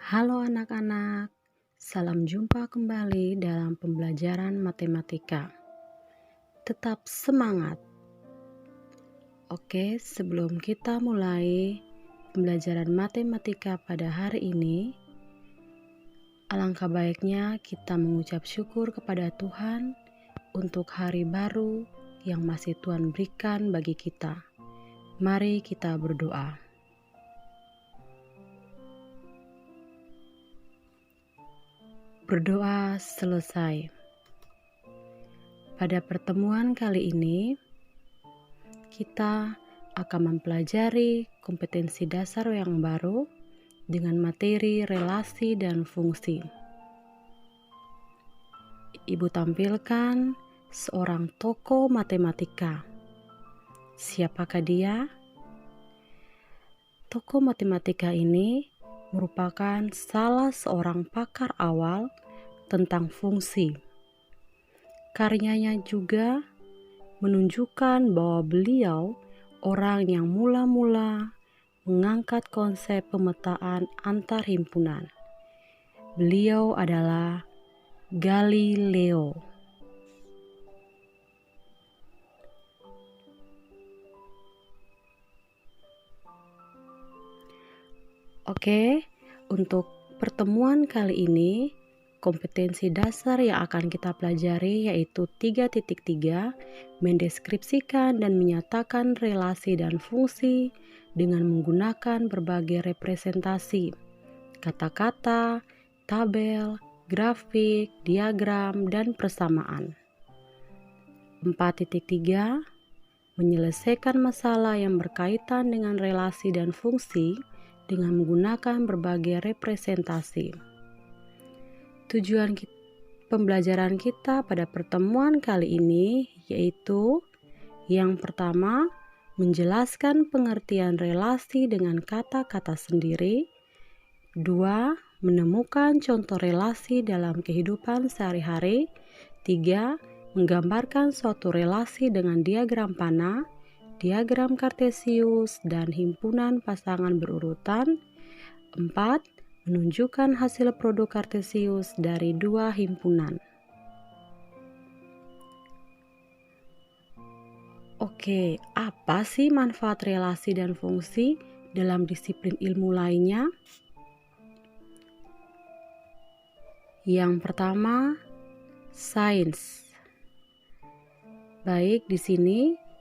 Halo anak-anak, salam jumpa kembali dalam pembelajaran matematika. Tetap semangat. Oke, sebelum kita mulai pembelajaran matematika pada hari ini, alangkah baiknya kita mengucap syukur kepada Tuhan untuk hari baru yang masih Tuhan berikan bagi kita. Mari kita berdoa. Berdoa selesai. Pada pertemuan kali ini, kita akan mempelajari kompetensi dasar yang baru dengan materi relasi dan fungsi. Ibu tampilkan seorang tokoh matematika. Siapakah dia? Tokoh matematika ini merupakan salah seorang pakar awal tentang fungsi. Karyanya juga menunjukkan bahwa beliau orang yang mula-mula mengangkat konsep pemetaan antar himpunan. Beliau adalah Galileo. Oke, untuk pertemuan kali ini, kompetensi dasar yang akan kita pelajari yaitu 3.3, mendeskripsikan dan menyatakan relasi dan fungsi dengan menggunakan berbagai representasi, kata-kata, tabel, grafik, diagram, dan persamaan. 4.3, menyelesaikan masalah yang berkaitan dengan relasi dan fungsi dengan menggunakan berbagai representasi. Tujuan pembelajaran kita pada pertemuan kali ini yaitu yang pertama, menjelaskan pengertian relasi dengan kata-kata sendiri. 2, menemukan contoh relasi dalam kehidupan sehari-hari. 3, menggambarkan suatu relasi dengan diagram panah, diagram kartesius, dan himpunan pasangan berurutan. 4, menunjukkan hasil produk kartesius dari dua himpunan. Oke, apa sih manfaat relasi dan fungsi dalam disiplin ilmu lainnya? Yang pertama, sains. Baik, di sini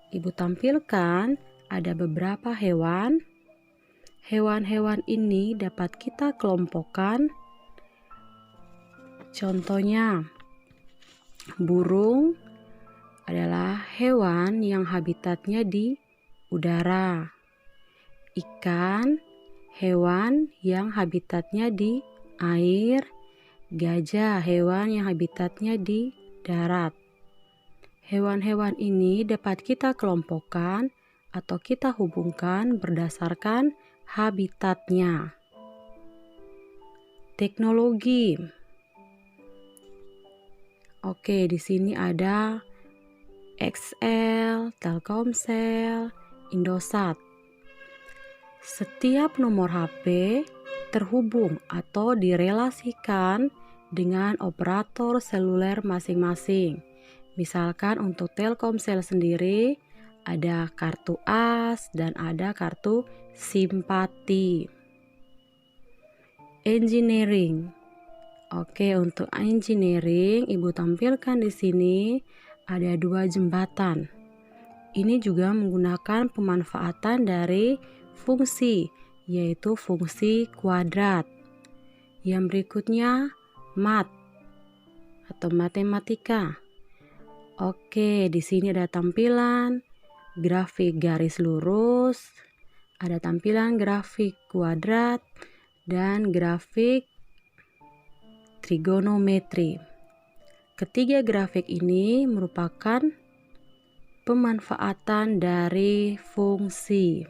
Ibu tampilkan ada beberapa hewan. Hewan-hewan ini dapat kita kelompokkan. Contohnya, burung adalah hewan yang habitatnya di udara. Ikan, hewan yang habitatnya di air. Gajah, hewan yang habitatnya di darat. Hewan-hewan ini dapat kita kelompokkan atau kita hubungkan berdasarkan habitatnya. Teknologi. Oke, di sini ada XL, Telkomsel, Indosat. Setiap nomor HP terhubung atau direlasikan dengan operator seluler masing-masing. Misalkan untuk Telkomsel sendiri ada kartu AS dan ada kartu simpati. Engineering. Oke, untuk engineering Ibu tampilkan di sini ada dua jembatan. Ini juga menggunakan pemanfaatan dari fungsi, yaitu fungsi kuadrat. Yang berikutnya math atau matematika. Oke, di sini ada tampilan grafik garis lurus, ada tampilan grafik kuadrat, dan grafik trigonometri. Ketiga grafik ini merupakan pemanfaatan dari fungsi.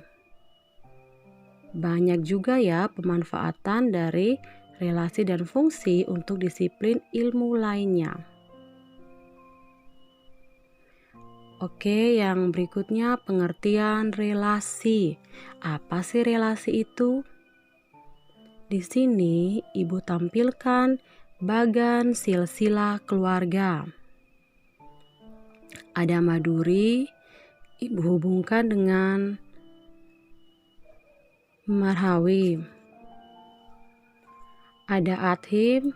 Banyak juga ya pemanfaatan dari relasi dan fungsi untuk disiplin ilmu lainnya. Oke, yang berikutnya pengertian relasi. Apa sih relasi itu? Di sini ibu tampilkan bagan silsilah keluarga. Ada Maduri, ibu hubungkan dengan Marhawi. Ada Athim,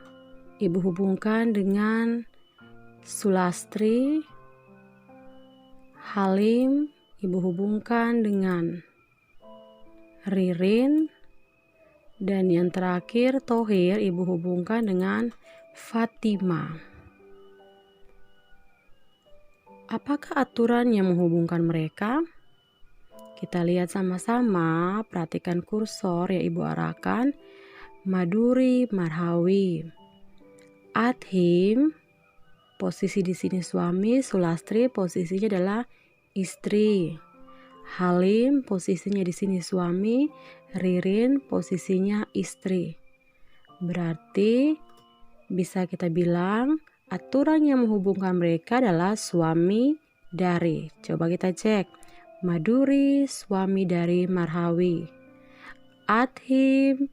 ibu hubungkan dengan Sulastri. Halim, ibu hubungkan dengan Ririn. Dan yang terakhir Thohir, ibu hubungkan dengan Fatima. Apakah aturan yang menghubungkan mereka? Kita lihat sama-sama, perhatikan kursor yang ibu arahkan. Maduri, Marhawi. Athim, posisi di sini suami. Sulastri, posisinya adalah istri. Halim, posisinya di sini suami. Ririn, posisinya istri. Berarti bisa kita bilang aturan yang menghubungkan mereka adalah suami dari. Coba kita cek. Maduri, suami dari Marhawi. Athim,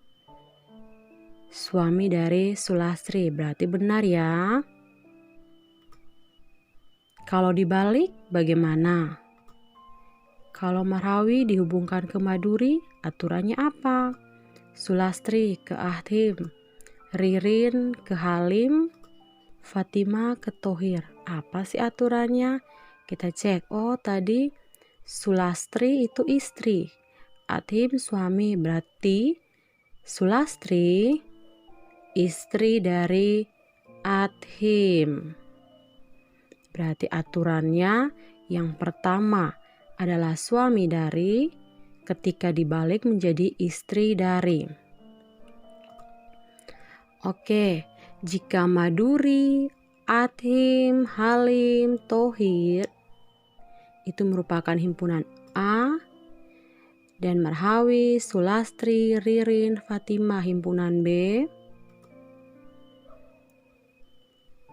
suami dari Sulastri. Berarti benar ya. Kalau dibalik bagaimana? Kalau Marhawi dihubungkan ke Maduri, aturannya apa? Sulastri ke Athim, Ririn ke Halim, Fatima ke Thohir. Apa sih aturannya? Kita cek. Oh, tadi Sulastri itu istri, Athim suami. Berarti Sulastri istri dari Athim. Berarti aturannya yang pertama adalah suami dari, ketika dibalik menjadi istri dari. Oke, jika Maduri, Athim, Halim, Thohir itu merupakan himpunan A, dan Marhawi, Sulastri, Ririn, Fatima himpunan B,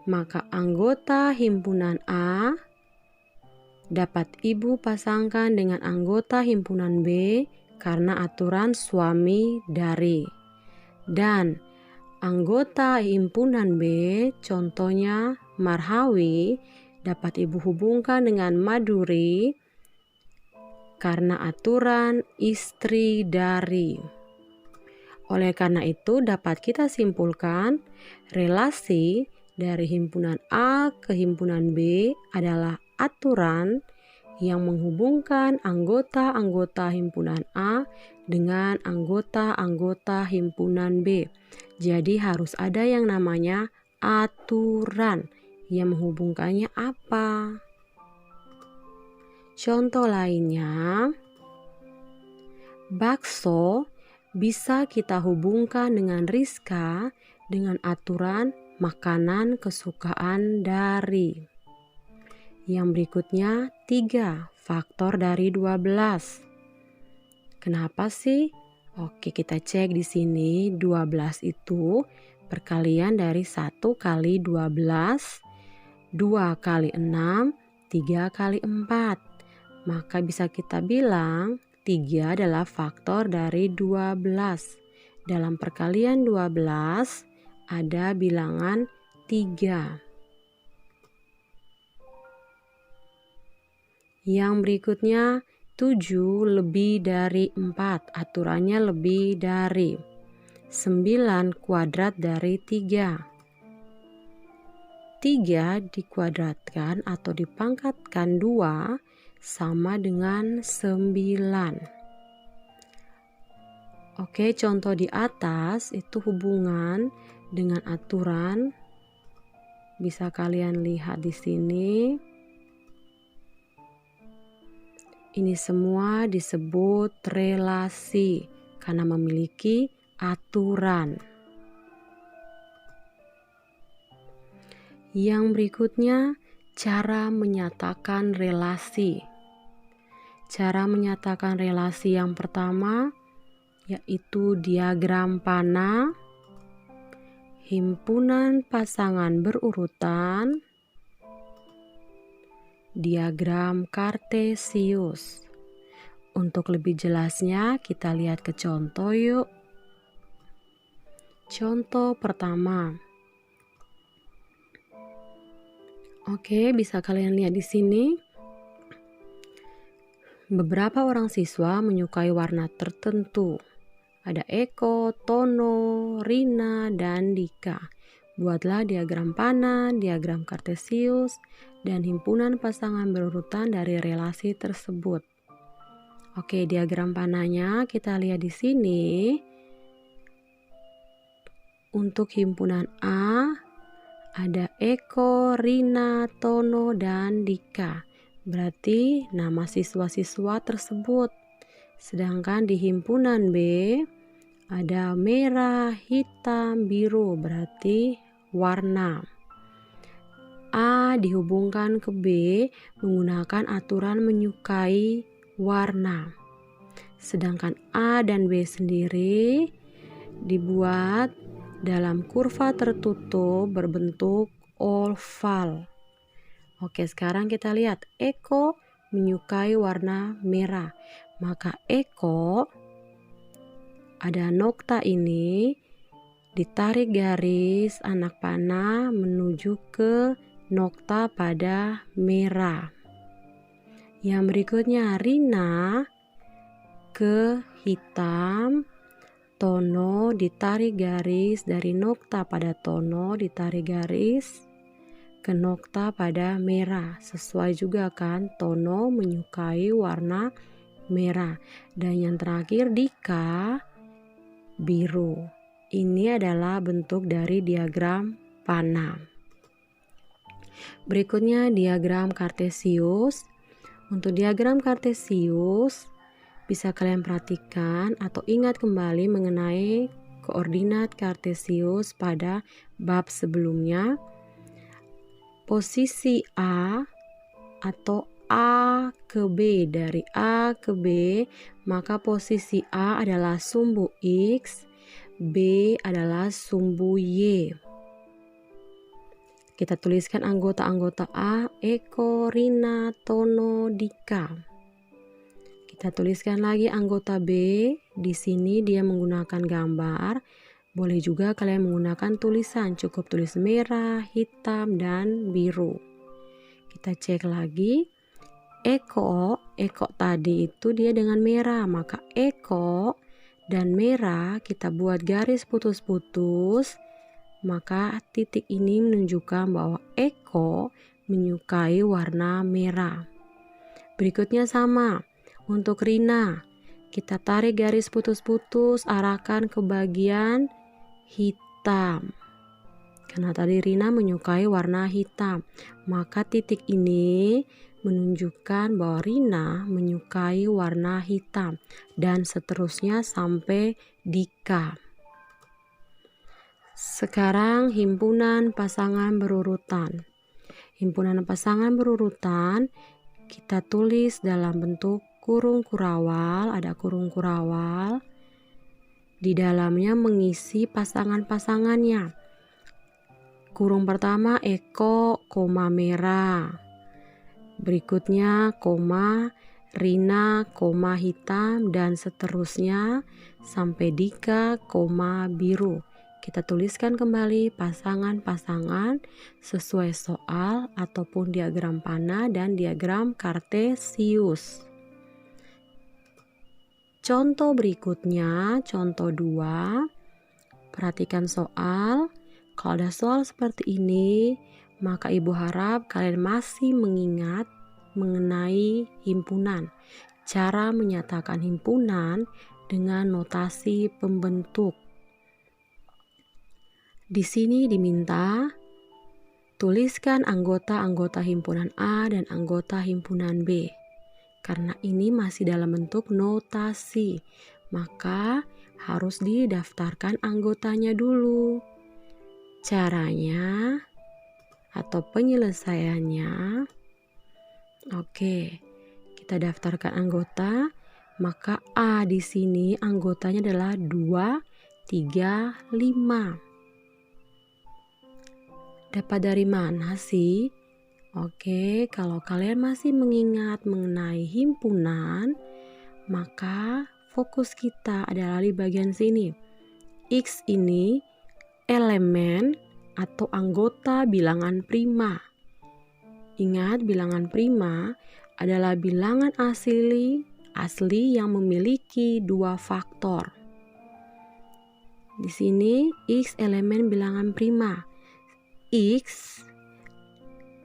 maka anggota himpunan A dapat ibu pasangkan dengan anggota himpunan B karena aturan suami dari. Dan anggota himpunan B, contohnya Marhawi, dapat ibu hubungkan dengan Maduri karena aturan istri dari. Oleh karena itu dapat kita simpulkan relasi dari himpunan A ke himpunan B adalah aturan yang menghubungkan anggota-anggota himpunan A dengan anggota-anggota himpunan B. Jadi harus ada yang namanya aturan yang menghubungkannya apa. Contoh lainnya, bakso bisa kita hubungkan dengan Rizka dengan aturan makanan kesukaan dari. Yang berikutnya 3 faktor dari 12. Kenapa sih? Oke, kita cek di sini 12 itu perkalian dari 1 kali 12, 2 kali 6, 3 kali 4. Maka bisa kita bilang 3 adalah faktor dari 12. Dalam perkalian 12 ada bilangan 3. Yang berikutnya 7 lebih dari 4. Aturannya lebih dari 9 kuadrat dari 3. 3 dikuadratkan atau dipangkatkan 2 sama dengan 9. Oke, contoh di atas itu hubungan dengan aturan. Bisa kalian lihat di sini. Ini semua disebut relasi karena memiliki aturan. Yang berikutnya, cara menyatakan relasi. Cara menyatakan relasi yang pertama yaitu diagram panah, himpunan pasangan berurutan, diagram kartesius. Untuk lebih jelasnya kita lihat ke contoh yuk. Contoh pertama. Oke, bisa kalian lihat di sini. Beberapa orang siswa menyukai warna tertentu. Ada Eko, Tono, Rina, dan Dika. Buatlah diagram panah, diagram kartesius, dan himpunan pasangan berurutan dari relasi tersebut. Oke, diagram panahnya kita lihat di sini. Untuk himpunan A, ada Eko, Rina, Tono, dan Dika. Berarti nama siswa-siswa tersebut. Sedangkan di himpunan B, ada merah, hitam, biru. Berarti warna. A dihubungkan ke B menggunakan aturan menyukai warna. Sedangkan A dan B sendiri dibuat dalam kurva tertutup berbentuk oval. Oke, sekarang kita lihat Eko menyukai warna merah. Maka Eko ada nokta ini ditarik garis anak panah menuju ke nokta pada merah. Yang berikutnya Rina ke hitam, Tono ditarik garis dari nokta pada Tono ditarik garis ke nokta pada merah. Sesuai juga kan, Tono menyukai warna merah. Dan yang terakhir Dika biru. Ini adalah bentuk dari diagram panah. Berikutnya diagram kartesius. Untuk diagram kartesius bisa kalian perhatikan atau ingat kembali mengenai koordinat kartesius pada bab sebelumnya. Posisi A atau A ke B, dari A ke B, maka posisi A adalah sumbu X, B adalah sumbu Y. Kita tuliskan anggota-anggota A, Eko, Rina, Tono, Dika. Kita tuliskan lagi anggota B. Di sini dia menggunakan gambar. Boleh juga kalian menggunakan tulisan. Cukup tulis merah, hitam, dan biru. Kita cek lagi. Eko tadi itu dia dengan merah. Maka Eko dan merah kita buat garis putus-putus. Maka titik ini menunjukkan bahwa Eko menyukai warna merah. Berikutnya sama. Untuk Rina, kita tarik garis putus-putus, arahkan ke bagian hitam. Karena tadi Rina menyukai warna hitam, maka titik ini menunjukkan bahwa Rina menyukai warna hitam. Dan seterusnya sampai Dika. Sekarang himpunan pasangan berurutan. Himpunan pasangan berurutan kita tulis dalam bentuk kurung kurawal. Ada kurung kurawal. Di dalamnya mengisi pasangan-pasangannya. Kurung pertama Eko, koma merah. Berikutnya koma Rina, koma hitam, dan seterusnya sampai Dika, koma biru. Kita tuliskan kembali pasangan-pasangan sesuai soal ataupun diagram panah dan diagram kartesius. Contoh berikutnya, contoh 2. Perhatikan soal. Kalau ada soal seperti ini, maka ibu harap kalian masih mengingat mengenai himpunan. Cara menyatakan himpunan dengan notasi pembentuk. Di sini diminta tuliskan anggota-anggota himpunan A dan anggota himpunan B. Karena ini masih dalam bentuk notasi, maka harus didaftarkan anggotanya dulu. Caranya atau penyelesaiannya, oke, kita daftarkan anggota. Maka A di sini anggotanya adalah 2, 3, 5. Dapat dari mana sih? Oke, kalau kalian masih mengingat mengenai himpunan, maka fokus kita adalah di bagian sini. X ini elemen atau anggota bilangan prima. Ingat, bilangan prima adalah bilangan asli yang memiliki dua faktor. Di sini X elemen bilangan prima. X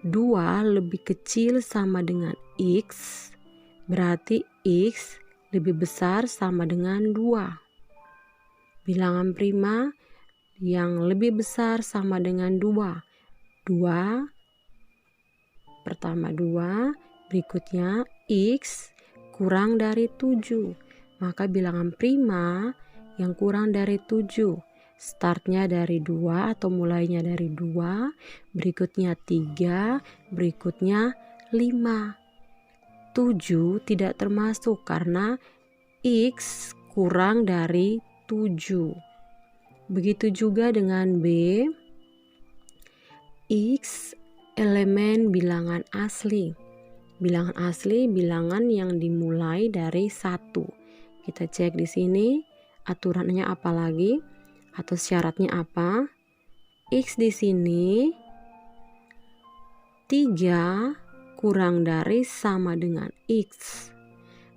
2 lebih kecil sama dengan X, berarti X lebih besar sama dengan 2. Bilangan prima yang lebih besar sama dengan 2. 2, pertama 2, berikutnya X kurang dari 7. Maka bilangan prima yang kurang dari 7. Startnya dari 2 atau mulainya dari 2, berikutnya 3, berikutnya 5. 7 tidak termasuk karena X kurang dari 7. Begitu juga dengan B. X elemen bilangan asli. Bilangan asli bilangan yang dimulai dari 1. Kita cek di sini aturannya apa lagi? Atau syaratnya apa? X di sini 3 kurang dari sama dengan X.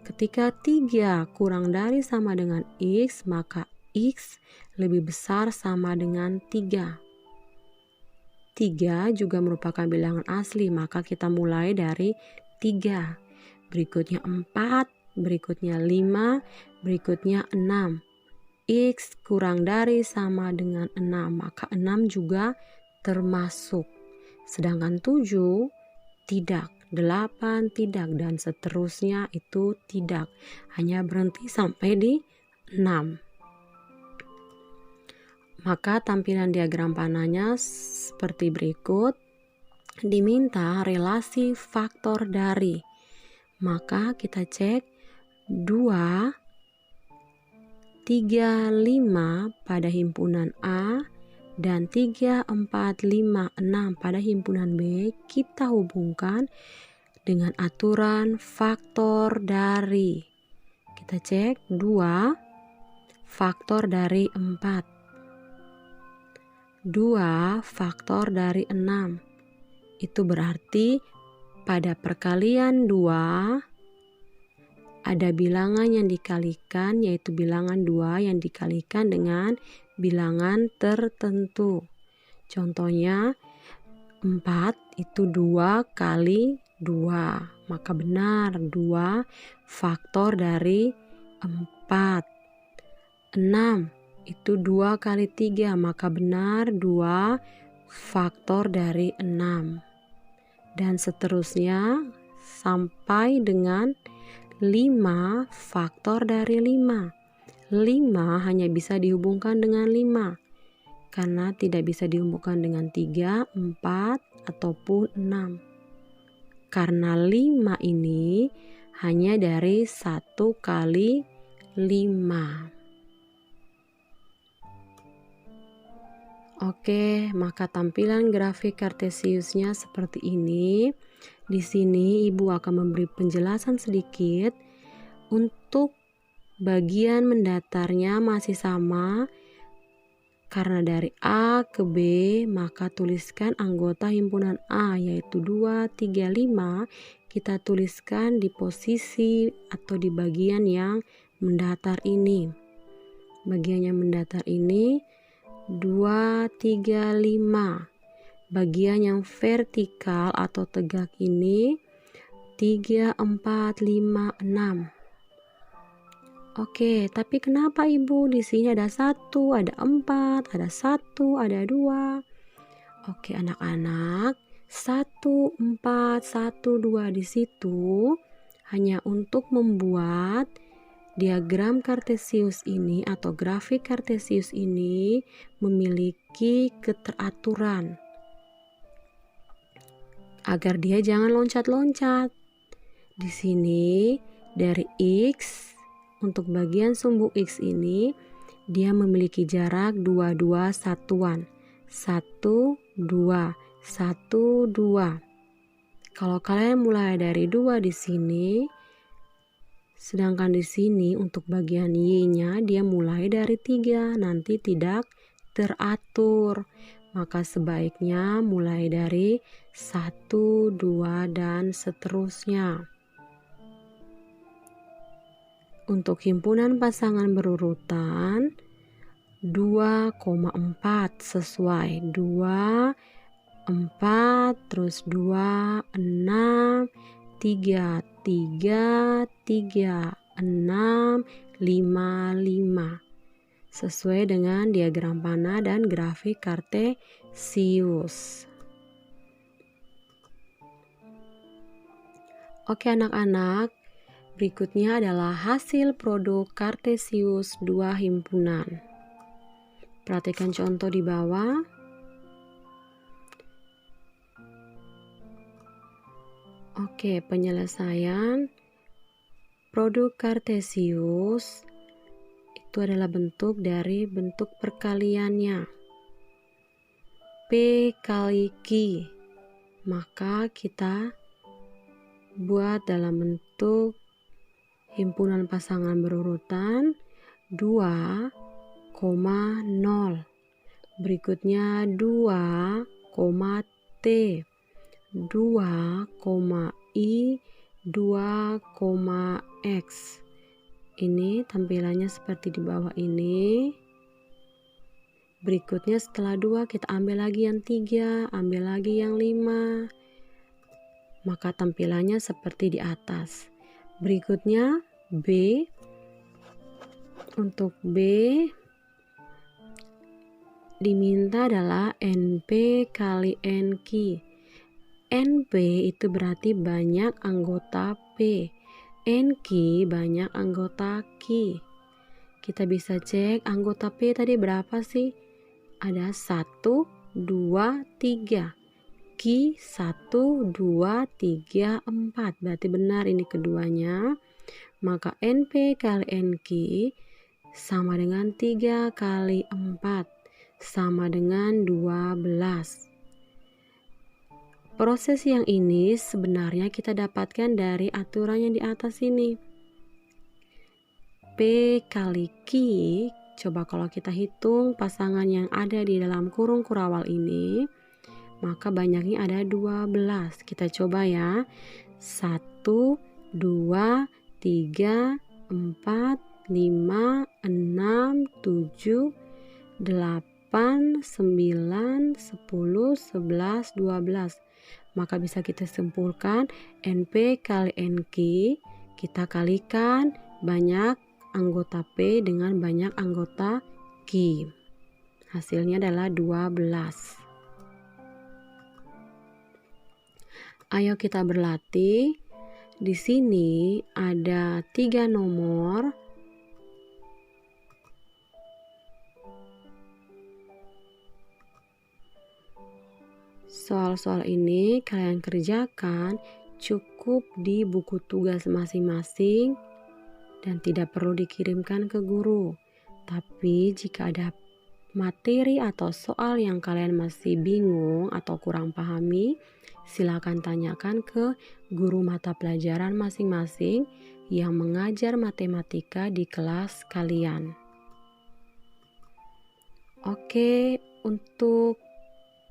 Ketika 3 kurang dari sama dengan X, maka X lebih besar sama dengan 3. 3 juga merupakan bilangan asli, maka kita mulai dari 3. Berikutnya 4, berikutnya 5, berikutnya 6. X kurang dari sama dengan 6, maka 6 juga termasuk. Sedangkan 7 tidak, 8 tidak, dan seterusnya itu tidak. Hanya berhenti sampai di 6. Maka tampilan diagram panahnya seperti berikut. Diminta relasi faktor dari. Maka kita cek 2, 3, 5 pada himpunan A dan 3, 4, 5, 6 pada himpunan B kita hubungkan dengan aturan faktor dari. Kita cek 2 faktor dari 4. 2 faktor dari 6. Itu berarti pada perkalian 2 ada bilangan yang dikalikan, yaitu bilangan 2 yang dikalikan dengan bilangan tertentu. Contohnya 4 itu 2 kali 2. Maka benar 2 faktor dari 4. 6 itu 2 kali 3. Maka benar 2 faktor dari 6. Dan seterusnya sampai dengan 5 faktor dari 5. 5 hanya bisa dihubungkan dengan 5 karena tidak bisa dihubungkan dengan 3, 4, ataupun 6. Karena 5 ini hanya dari 1 kali 5. Oke, maka tampilan grafik kartesiusnya seperti ini. Di sini Ibu akan memberi penjelasan sedikit. Untuk bagian mendatarnya masih sama. Karena dari A ke B, maka tuliskan anggota himpunan A yaitu 2, 3, 5. Kita tuliskan di posisi atau di bagian yang mendatar ini. Bagian yang mendatar ini 2, 3, 5. Bagian yang vertikal atau tegak ini 3, 4, 5, 6. Oke, tapi kenapa Ibu di sini ada 1, ada 4, ada 1, ada 2? Oke, anak-anak, 1, 4, 1, 2 di situ hanya untuk membuat diagram kartesius ini atau grafik kartesius ini memiliki keteraturan agar dia jangan loncat-loncat. Di sini dari X untuk bagian sumbu X ini dia memiliki jarak 2 satuan. 1, 2, 1, 2. Kalau kalian mulai dari 2 di sini, sedangkan di sini untuk bagian Y-nya dia mulai dari 3, nanti tidak teratur. Maka sebaiknya mulai dari 1, 2, dan seterusnya. Untuk himpunan pasangan berurutan 2,4 sesuai 2, 4, terus 2, 6, 3, 3, 3, 6, 5, 5. Sesuai dengan diagram panah dan grafik Kartesius. Oke anak-anak, berikutnya adalah hasil produk Kartesius 2 himpunan. Perhatikan contoh di bawah. Oke, penyelesaian produk Kartesius itu adalah bentuk dari bentuk perkaliannya. P kali Q. Maka kita buat dalam bentuk himpunan pasangan berurutan 2,0. Berikutnya 2, T, 2, I, 2, X. Ini tampilannya seperti di bawah ini. Berikutnya setelah 2 kita ambil lagi yang 3, ambil lagi yang 5. Maka tampilannya seperti di atas. Berikutnya B. Untuk B diminta adalah NP kali NQ. NP itu berarti banyak anggota P. NQ banyak anggota Q. Kita bisa cek anggota P tadi berapa sih? Ada 1, 2, 3. Q 1, 2, 3, 4. Berarti benar ini keduanya. Maka NP kali NQ sama dengan 3 kali 4. Sama dengan 12. Proses yang ini sebenarnya kita dapatkan dari aturan yang di atas ini. P kali Q, coba kalau kita hitung pasangan yang ada di dalam kurung kurawal ini, maka banyaknya ada 12. Kita coba ya. 1, 2, 3, 4, 5, 6, 7, 8, 9, 10, 11, 12. Maka bisa kita simpulkan NP kali NQ kita kalikan banyak anggota P dengan banyak anggota Q. Hasilnya adalah 12. Ayo kita berlatih. Di sini ada 3 nomor. Soal-soal ini kalian kerjakan cukup di buku tugas masing-masing dan tidak perlu dikirimkan ke guru. Tapi jika ada materi atau soal yang kalian masih bingung atau kurang pahami, silakan tanyakan ke guru mata pelajaran masing-masing yang mengajar matematika di kelas kalian. Oke, untuk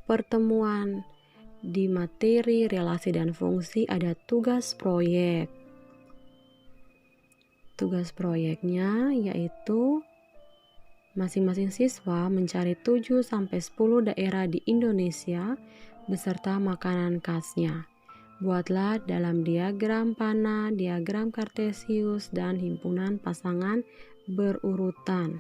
pertemuan di materi relasi dan fungsi ada tugas proyek. Tugas proyeknya yaitu masing-masing siswa mencari 7-10 daerah di Indonesia beserta makanan khasnya. Buatlah dalam diagram panah, diagram Kartesius, dan himpunan pasangan berurutan.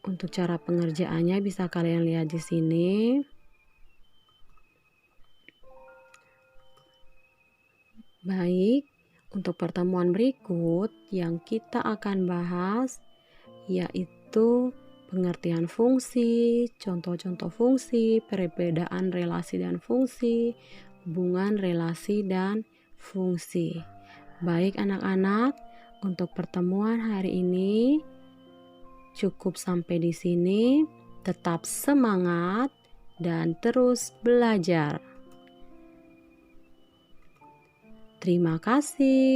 Untuk cara pengerjaannya bisa kalian lihat di sini. Baik, untuk pertemuan berikut yang kita akan bahas yaitu pengertian fungsi, contoh-contoh fungsi, perbedaan relasi dan fungsi, hubungan relasi dan fungsi. Baik anak-anak, untuk pertemuan hari ini cukup sampai di sini. Tetap semangat dan terus belajar. Terima kasih.